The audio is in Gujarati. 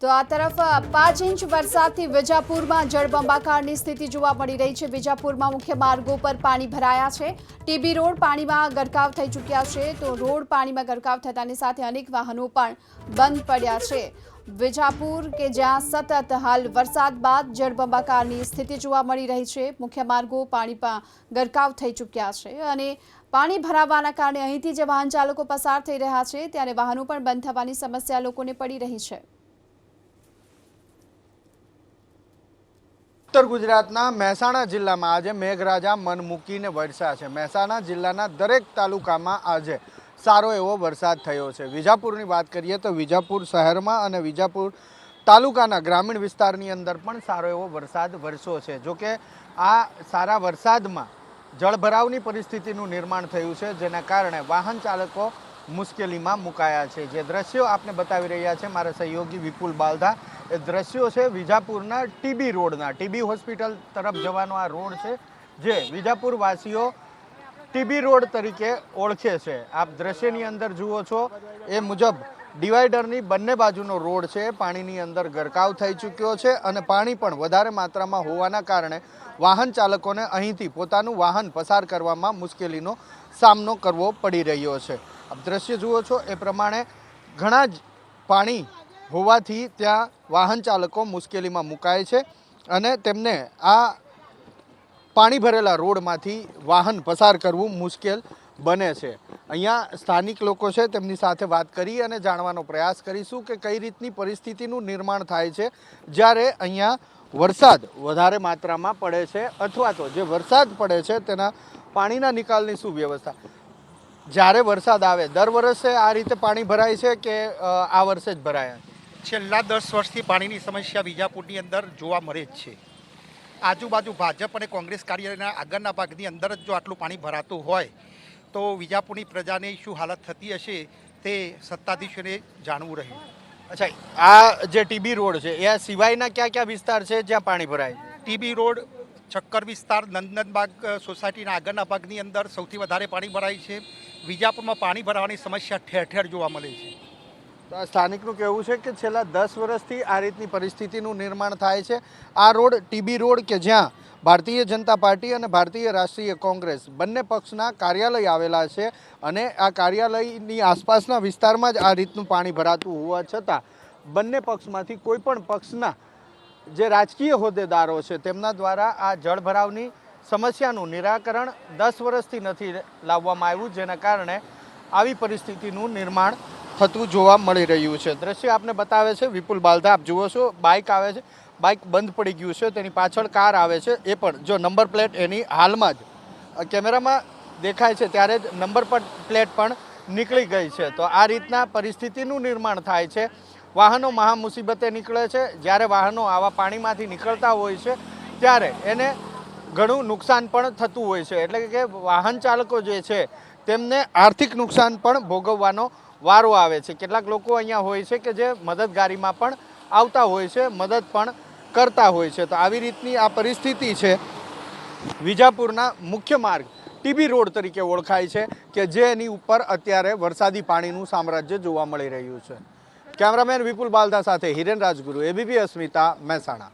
તો આ તરફ 5 ઇંચ વરસાદથી વિજાપુરમાં જળબંબાકારની સ્થિતિ જોવા મળી રહી છે। વિજાપુરમાં મુખ્ય માર્ગો પર પાણી ભરાયા છે। ટીબી રોડ પાણીમાં ગરકાવ થઈ ચૂક્યા છે। તો રોડ પાણીમાં ગરકાવ થતાની સાથે અનેક વાહનો પણ બંધ પડ્યા છે। વિજાપુર કે જ્યાં સતત હાલ વરસાદ બાદ જળબંબાકારની સ્થિતિ જોવા મળી રહી છે। મુખ્ય માર્ગો પાણીમાં ગરકાવ થઈ ચૂક્યા છે અને પાણી ભરાવાના કારણે અહીંથી જે વાહન ચાલકો પસાર થઈ રહ્યા છે ત્યારે વાહનો પણ બંધ થવાની સમસ્યા લોકોને પડી રહી છે। ઉત્તર ગુજરાતના મહેસાણા જિલ્લામાં આજે મેઘરાજા મન મૂકીને વરસ્યા છે। મહેસાણા જિલ્લાના દરેક તાલુકામાં આજે સારો એવો વરસાદ થયો છે। વિજાપુરની વાત કરીએ તો વિજાપુર શહેરમાં અને વિજાપુર તાલુકાના ગ્રામીણ વિસ્તારની અંદર પણ સારો એવો વરસાદ વરસ્યો છે। જોકે આ સારા વરસાદમાં જળભરાવની પરિસ્થિતિનું નિર્માણ થયું છે, જેના કારણે વાહન ચાલકો મુશ્કેલીમાં મુકાયા છે। જે દ્રશ્યો આપને બતાવી રહ્યા છે મારા સહયોગી વિપુલ બાલધા, એ દ્રશ્યો છે વિજાપુરના ટીબી રોડના। ટીબી હોસ્પિટલ તરફ જવાનો આ રોડ છે, જે વિજાપુર વાસીઓ ટીબી રોડ તરીકે ઓળખે છે। આપ દ્રશ્યની અંદર જુઓ છો એ મુજબ ડિવાઈડરની બંને બાજુનો રોડ છે, પાણીની અંદર ગરકાવ થઈ ચૂક્યો છે અને પાણી પણ વધારે માત્રામાં હોવાના કારણે વાહન ચાલકોને અહીંથી પોતાનું વાહન પસાર કરવામાં મુશ્કેલીનો સામનો કરવો પડી રહ્યો છે। આપ દ્રશ્ય જુઓ છો એ પ્રમાણે ઘણા જ પાણી હોવાથી ત્યાં વાહન ચાલકો મુશ્કેલીમાં મુકાય છે અને તેમને આ પાણી ભરેલા રોડમાંથી વાહન પસાર કરવું મુશ્કેલ બને છે। અહીંયા સ્થાનિક લોકો છે, તેમની સાથે વાત કરી અને જાણવાનો પ્રયાસ કરીશું કે કઈ રીતની પરિસ્થિતિનું નિર્માણ થાય છે જ્યારે અહીંયા વરસાદ વધારે માત્રામાં પડે છે અથવા તો જે વરસાદ પડે છે તેના પાણીના નિકાલની શું વ્યવસ્થા। જ્યારે વરસાદ આવે દર વર્ષે આ રીતે પાણી ભરાય છે કે આ વર્ષે જ ભરાયા? છેલ્લા 10 વર્ષથી પાણીની સમસ્યા વિજાપુરની અંદર જોવા મળે જ છે। આજુબાજુ ભાજપ અને કોંગ્રેસ કાર્યાલયના આગળના ભાગની અંદર જ જો આટલું પાણી ભરાતું હોય તો વિજાપુરની પ્રજાને શું હાલત થતી હશે તે સત્તાધીશોને જાણવું રહ્યું। અચ્છા, આ જે ટીબી રોડ છે એ સિવાયના ક્યાં ક્યાં વિસ્તાર છે જ્યાં પાણી ભરાય? ટીબી રોડ, ચક્કર વિસ્તાર, નંદનબાગ સોસાયટીના આગળના ભાગની અંદર સૌથી વધારે પાણી ભરાય છે। વિજાપુરમાં પાણી ભરાવાની સમસ્યા ઠેર ઠેર જોવા મળે છે। તો આ સ્થાનિકનું કહેવું છે કે છેલ્લા 10 વર્ષથી આ રીતની પરિસ્થિતિનું નિર્માણ થાય છે। આ રોડ ટીબી રોડ કે જ્યાં ભારતીય જનતા પાર્ટી અને ભારતીય રાષ્ટ્રીય કોંગ્રેસ બંને પક્ષના કાર્યાલય આવેલા છે અને આ કાર્યાલયની આસપાસના વિસ્તારમાં જ આ રીતનું પાણી ભરાતું હોવા છતાં બંને પક્ષમાંથી કોઈ પણ પક્ષના જે રાજકીય હોદ્દેદારો છે તેમના દ્વારા આ જળભરાવની સમસ્યાનું નિરાકરણ 10 વર્ષથી નથી લાવવામાં આવ્યું, જેના કારણે આવી પરિસ્થિતિનું નિર્માણ થતું જોવા મળી રહ્યું છે। દ્રશ્ય આપને બતાવે છે વિપુલ બાલધા, આપ જુઓ છો બાઇક આવે છે, બાઇક બંધ પડી ગયું છે, તેની પાછળ કાર આવે છે, એ પણ જો નંબર પ્લેટ એની હાલમાં જ કેમેરામાં દેખાય છે ત્યારે જ નંબર પ્લેટ પણ નીકળી ગઈ છે। તો આ રીતના પરિસ્થિતિનું નિર્માણ થાય છે। વાહનો મહા મુસીબતે નીકળે છે। જ્યારે વાહનો આવા પાણીમાંથી નીકળતા હોય છે ત્યારે એને ઘણું નુકસાન પણ થતું હોય છે, એટલે કે વાહન ચાલકો જે છે તેમને આર્થિક નુકસાન પણ ભોગવવાનો વારો આવે છે। કેટલાક લોકો અહીંયા હોય છે કે જે મદદગારીમાં પણ આવતા હોય છે, મદદ પણ કરતા હોય છે। તો આવી રીતની આ પરિસ્થિતિ છે વિજાપુરના મુખ્ય માર્ગ ટીબી રોડ તરીકે ઓળખાય છે કે જેની ઉપર અત્યારે વરસાદી પાણીનું સામ્રાજ્ય જોવા મળી રહ્યું છે। કેમેરામેન વિપુલ બાલધા સાથે હિરેન રાજગુરુ, એબીપી અસ્મિતા, મહેસાણા।